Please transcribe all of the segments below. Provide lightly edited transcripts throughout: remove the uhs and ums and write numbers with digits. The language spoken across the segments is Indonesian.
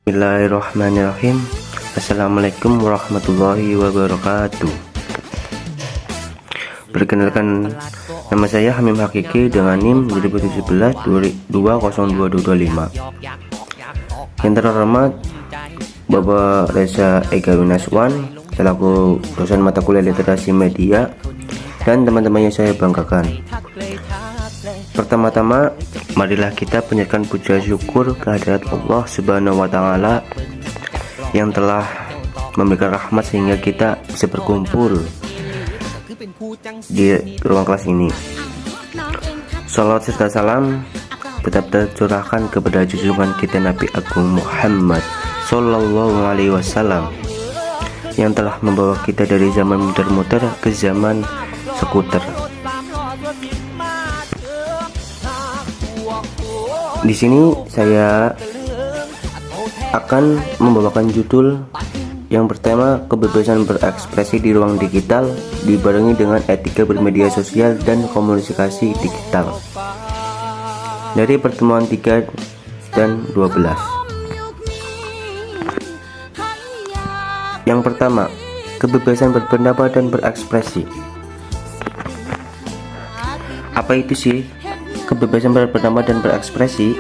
Bismillahirrahmanirrahim. Assalamualaikum warahmatullahi wabarakatuh. Perkenalkan, nama saya Hamim Hakiki dengan NIM 2017-202225. Yang terhormat Bapak Reza Ega Winaswan selaku dosen mata kuliah literasi media dan teman-teman yang saya banggakan. Pertama-tama, marilah kita panjatkan puja syukur kehadirat Allah Subhanahu wa Ta'ala yang telah memberikan rahmat sehingga kita bisa berkumpul di ruang kelas ini. Salawat serta salam tetap tercurahkan kepada junjungan kita Nabi Agung Muhammad Sallallahu Alaihi Wasallam yang telah membawa kita dari zaman muter-muter ke zaman skuter. Di sini saya akan membawakan judul yang pertama, kebebasan berekspresi di ruang digital dibarengi dengan etika bermedia sosial dan komunikasi digital, dari pertemuan 3 dan 12. Yang pertama, kebebasan berpendapat dan berekspresi. Apa itu sih kebebasan berpendapat dan berekspresi?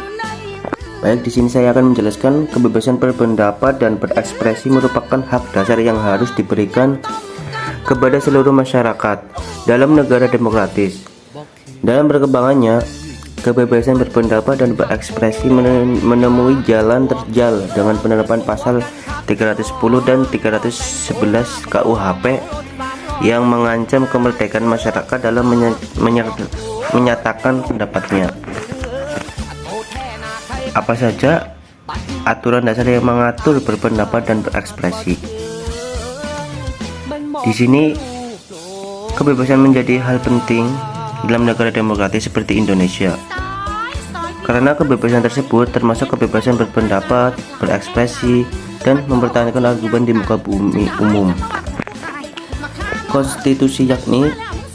Baik, di sini saya akan menjelaskan kebebasan berpendapat dan berekspresi merupakan hak dasar yang harus diberikan kepada seluruh masyarakat dalam negara demokratis. Dalam perkembangannya, kebebasan berpendapat dan berekspresi menemui jalan terjal dengan penerapan pasal 310 dan 311 KUHP yang mengancam kemerdekaan masyarakat dalam menyatakan pendapatnya. Apa saja aturan dasar yang mengatur berpendapat dan berekspresi? Di sini kebebasan menjadi hal penting dalam negara demokratis seperti Indonesia, karena kebebasan tersebut termasuk kebebasan berpendapat, berekspresi, dan mempertahankan argumen di muka bumi umum. Konstitusi yakni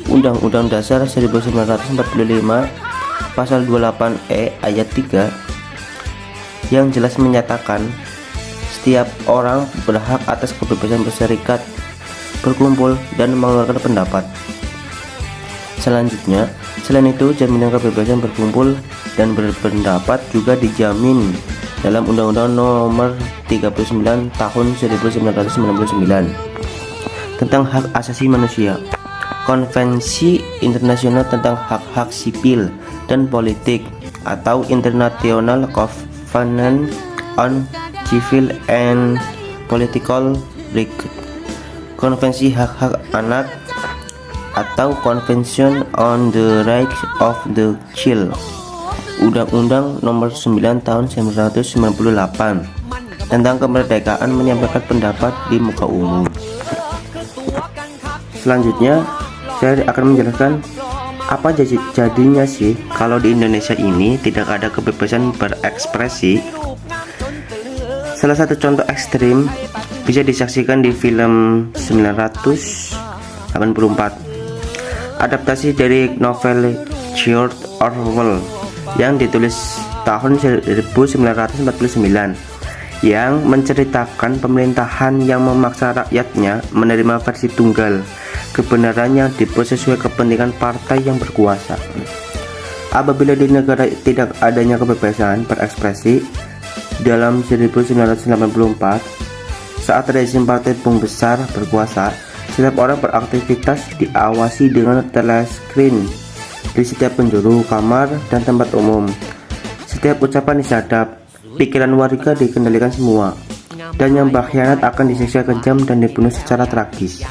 Undang-Undang Dasar 1945 Pasal 28E ayat 3 yang jelas menyatakan setiap orang berhak atas kebebasan berserikat, berkumpul, dan mengeluarkan pendapat. Selanjutnya, selain itu, jaminan kebebasan berkumpul dan berpendapat juga dijamin dalam Undang-Undang Nomor 39 Tahun 1999 tentang Hak Asasi Manusia, Konvensi Internasional tentang Hak-Hak Sipil dan Politik atau International Covenant on Civil and Political Rights, Konvensi Hak-Hak Anak atau Convention on the Rights of the Child, Undang-Undang Nomor 9 Tahun 1998 tentang kemerdekaan menyampaikan pendapat di muka umum. Selanjutnya, saya akan menjelaskan apa jadinya sih kalau di Indonesia ini tidak ada kebebasan berekspresi. Salah satu contoh ekstrim bisa disaksikan di film 1984, adaptasi dari novel George Orwell yang ditulis tahun 1949, yang menceritakan pemerintahan yang memaksa rakyatnya menerima versi tunggal kebenaran yang dibuat sesuai kepentingan partai yang berkuasa. Apabila di negara tidak adanya kebebasan berekspresi dalam 1984, saat rezim partai pembesar berkuasa, setiap orang beraktivitas diawasi dengan telescreen di setiap penjuru kamar dan tempat umum. Setiap ucapan disadap, pikiran warga dikendalikan semua, dan yang berkhianat akan disiksa kejam dan dibunuh secara tragis.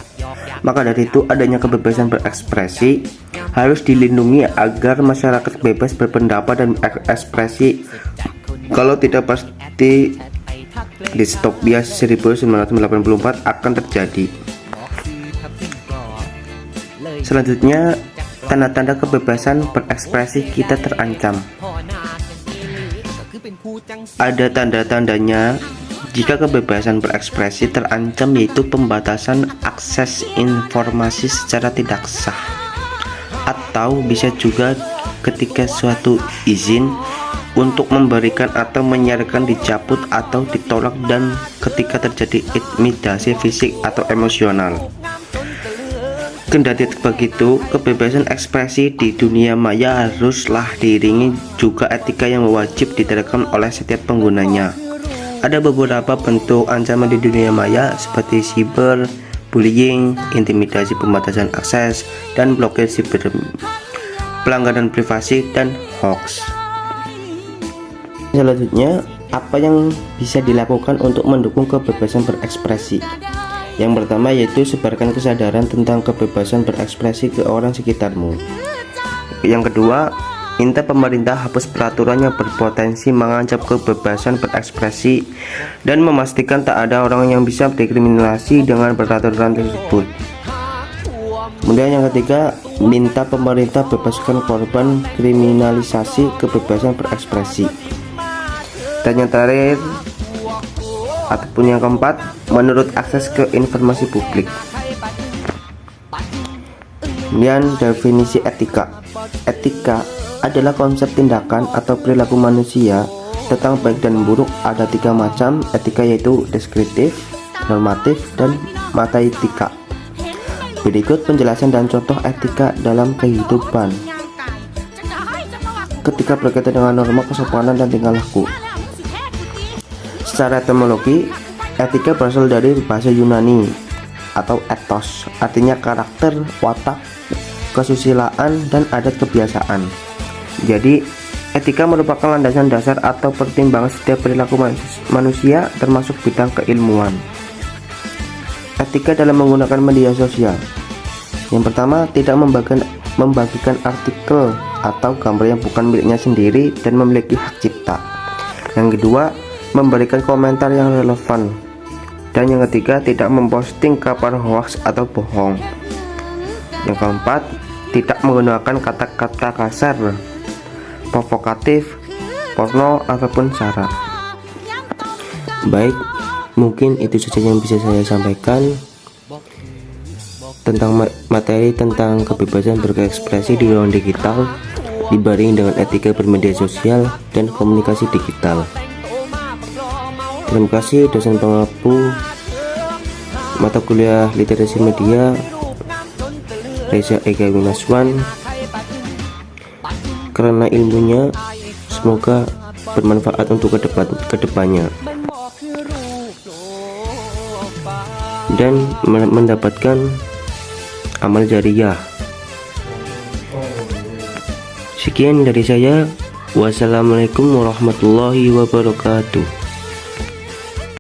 Maka dari itu, adanya kebebasan berekspresi harus dilindungi agar masyarakat bebas berpendapat dan berekspresi. Kalau tidak, pasti distopia 1984 akan terjadi. Selanjutnya, tanda-tanda kebebasan berekspresi kita terancam. Ada tanda-tandanya jika kebebasan berekspresi terancam, yaitu pembatasan akses informasi secara tidak sah, atau bisa juga ketika suatu izin untuk memberikan atau menyiarkan dicabut atau ditolak, dan ketika terjadi intimidasi fisik atau emosional. Kendati begitu, kebebasan ekspresi di dunia maya haruslah diiringi juga etika yang wajib diterapkan oleh setiap penggunanya. Ada beberapa bentuk ancaman di dunia maya seperti cyber bullying, intimidasi, pembatasan akses, dan blokir siber, pelanggaran privasi, dan hoax. Selanjutnya, apa yang bisa dilakukan untuk mendukung kebebasan berekspresi? Yang pertama yaitu sebarkan kesadaran tentang kebebasan berekspresi ke orang sekitarmu. Yang kedua, minta pemerintah hapus peraturan yang berpotensi mengancam kebebasan berekspresi dan memastikan tak ada orang yang bisa dikriminalisasi dengan peraturan tersebut. Kemudian yang ketiga, minta pemerintah bebaskan korban kriminalisasi kebebasan berekspresi. Dan yang terakhir ataupun yang keempat, menurut akses ke informasi publik. Kemudian definisi etika. Etika adalah konsep tindakan atau perilaku manusia tentang baik dan buruk. Ada 3 macam etika, yaitu deskriptif, normatif, dan metaetika. Berikut penjelasan dan contoh etika dalam kehidupan. Ketika berkaitan dengan norma kesopanan dan tingkah laku. Secara etimologi, etika berasal dari bahasa Yunani atau ethos, artinya karakter, watak, kesusilaan, dan adat kebiasaan. Jadi, etika merupakan landasan dasar atau pertimbangan setiap perilaku manusia, termasuk bidang keilmuan. Etika dalam menggunakan media sosial. Yang pertama, tidak membagikan artikel atau gambar yang bukan miliknya sendiri dan memiliki hak cipta. Yang kedua, memberikan komentar yang relevan. Dan yang ketiga, tidak memposting kabar hoax atau bohong. Yang keempat, tidak menggunakan kata-kata kasar, provokatif, porno, ataupun sara. Baik, mungkin itu saja yang bisa saya sampaikan tentang materi tentang kebebasan berekspresi di ruang digital dibarengi dengan etika bermedia sosial dan komunikasi digital. Terima kasih dosen pengampu mata kuliah literasi media Reza Ega Winaswan, karena ilmunya semoga bermanfaat untuk kedepannya dan mendapatkan amal jariyah. Sekian dari saya. Wassalamualaikum warahmatullahi wabarakatuh.